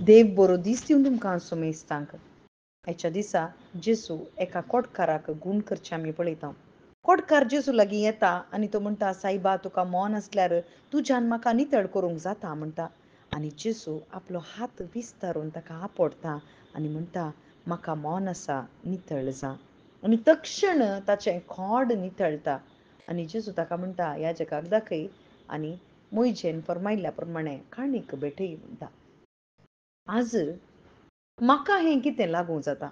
देव बरो दीस दिवन तुमकां सुमेस्तांक. हेच्या दिसा जेजू एका कोडकाराक गूण करचे आमी पळयता. कोडकार जेजू लागीं येता आनी तो म्हणटा, सायबा तुका मोन आसल्यार तुज्यान म्हाका नितळ करूंक जाता म्हणटा. आनी जेजू आपलो हात विस्तारून ताका आपडटा आनी म्हणटा, म्हाका मोन आसा, नितळ जा. आनी तक्षण ताचें खोड नितळटा. आनी जेजू ताका म्हणटा, ह्या जगाक दाखय आनी मोयजेन फर्मायल्ल्या प्रमाणें काणीक भेटय म्हणटा. आज म्हाका हें कितें लागू जाता,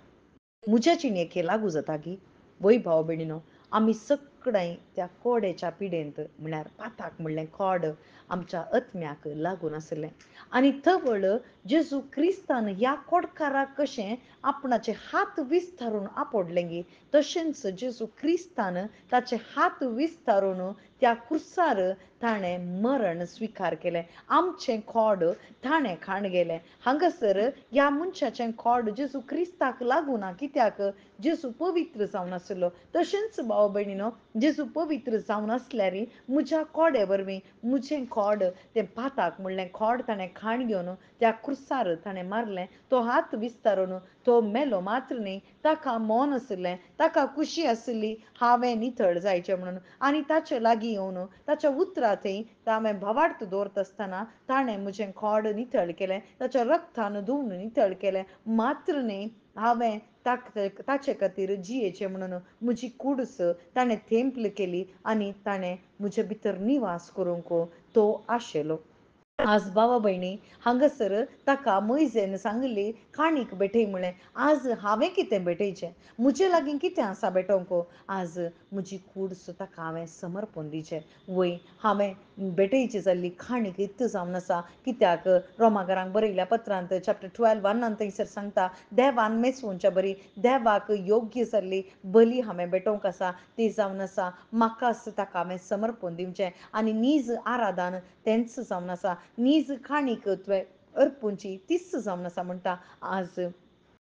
म्हज्या जिणेक हें लागू जाता की वय भाव भयणीनो, आमी सगळें त्या कोड्याच्या पिडेंत म्हळ्यार पाताक म्हणलें खोड आमच्या आत्म्याक लागून आसलें. आनी थवळ जेजू क्रिस्तान ह्या कोडकाराक कशें आपणाचे हात विस्तारून आपडलें गे, तशेंच जेजू क्रिस्तान ताचे हात विस्तारून त्या क्रुसार ताणें मरण स्विकार केलें. आमचें खोड ताणें खाण गेलें. हांगासर ह्या मनशाचें खोड जेजू क्रिस्ताक लागूना, कित्याक जेजू पवित्र जावन आसलो. तशेंच भाव भयणीनो, जेजू पवित्र जावन आसल्यार म्हज्या कोड्या वरवीं म्हजें खोड तें पाताक म्हणलें खोड ताणें खाण घेवन त्या क्रुसार ताणें मारलें. तो हात विस्तारून तो मेलो, मात्र न्ही ताका मोन आसलें, ताका खुशी आसली हांवें नितळ जायचें म्हणून. आनी ताचे लागीं येवन ताच्या उतरां थंय हांवें भावार्थ दवरता आसतना ताणें म्हजें खोड नितळ केलें, ताच्या रक्तान धुवन नितळ केलें. मात्र न्ही हांवें ताचे खातीर जियेचें म्हणून म्हजी कुडस ताणें थेंपल केली आनी ताणें म्हजे भितर निवास करूंक तो आशिल्लो. आज भावा भयणी, हांगासर ताका मोयजेन सांगली काणीक भेटय म्हणलें. आज हांवें कितें भेटयचें, म्हजे लागीं कितें आसा भेटोवंक? आज म्हजी कूडस ताका हांवें समर्पण दिवचें. वय हांवें भेटयची जाल्ली काणीक इत्त जावन आसा, कित्याक रोमाकारांक बरयल्ल्या पत्रांत चॅप्टर 12:1 थंयसर सांगता, देवान मेजपूंच्या बरी देवाक योग्य जाल्ली बली हांवें भेटोवंक आसा, ती जावन आसा म्हाकाच ताका हांवें समर्पण दिवचें. आनी नीज आराधन तेंच जावन आसा, नीज काणीक तुवें अर्पूंची तीच जावन आसा म्हणटा. आज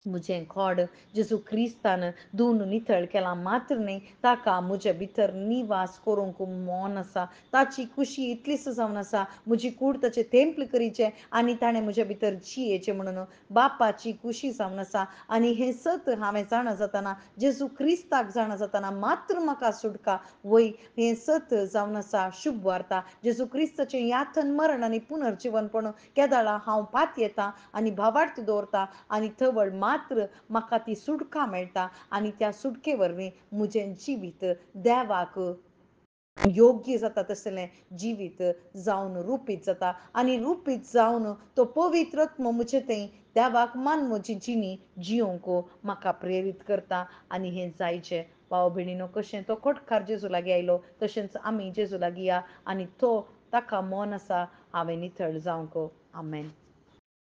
म्हजें खोड जेजू क्रिस्तान धुवन नितळ केलां, मात्र न्ही ताका म्हजे भितर निवास करूंक मोन आसा. ताची खुशी इतलीच जावन आसा, म्हजी कूड ताचें तेंपल करीचें आनी ताणें म्हजे भितर जियेचें म्हणून बापाची खुशी जावन आसा. आनी हें सत हांवें जाणा जाताना, जेजू क्रिस्ताक जाणा जाताना मात्र म्हाका सुटका. वय हें सत जावन आसा शुभ वार्ता. जेजू क्रिस्ताचें यातन मरण आनी पुनर्जिवनपण केदाळा हांव पात येता आनी भावार्थ दवरता आनी थवळ मात्र म्हाका ती सुटका मेळटा. आनी त्या सुटके वरवीं म्हजें जिवीत देवाक योग्य जाता तसलें जिवीत जावन रुपीत जाता. आनी रुपीत जावन तो पवित्र आत्मो म्हजे थंय देवाक मान म्हजी जिणी जियोंक म्हाका प्रेरीत करता. आनी हें जायचें भाव भयणीनो, कशें तो कोडकार जेजू लागीं आयलो तशेंच आमी जेजू लागीं या आनी तो ताका मोन आसा हांवें नितळ जावंक. आमेन.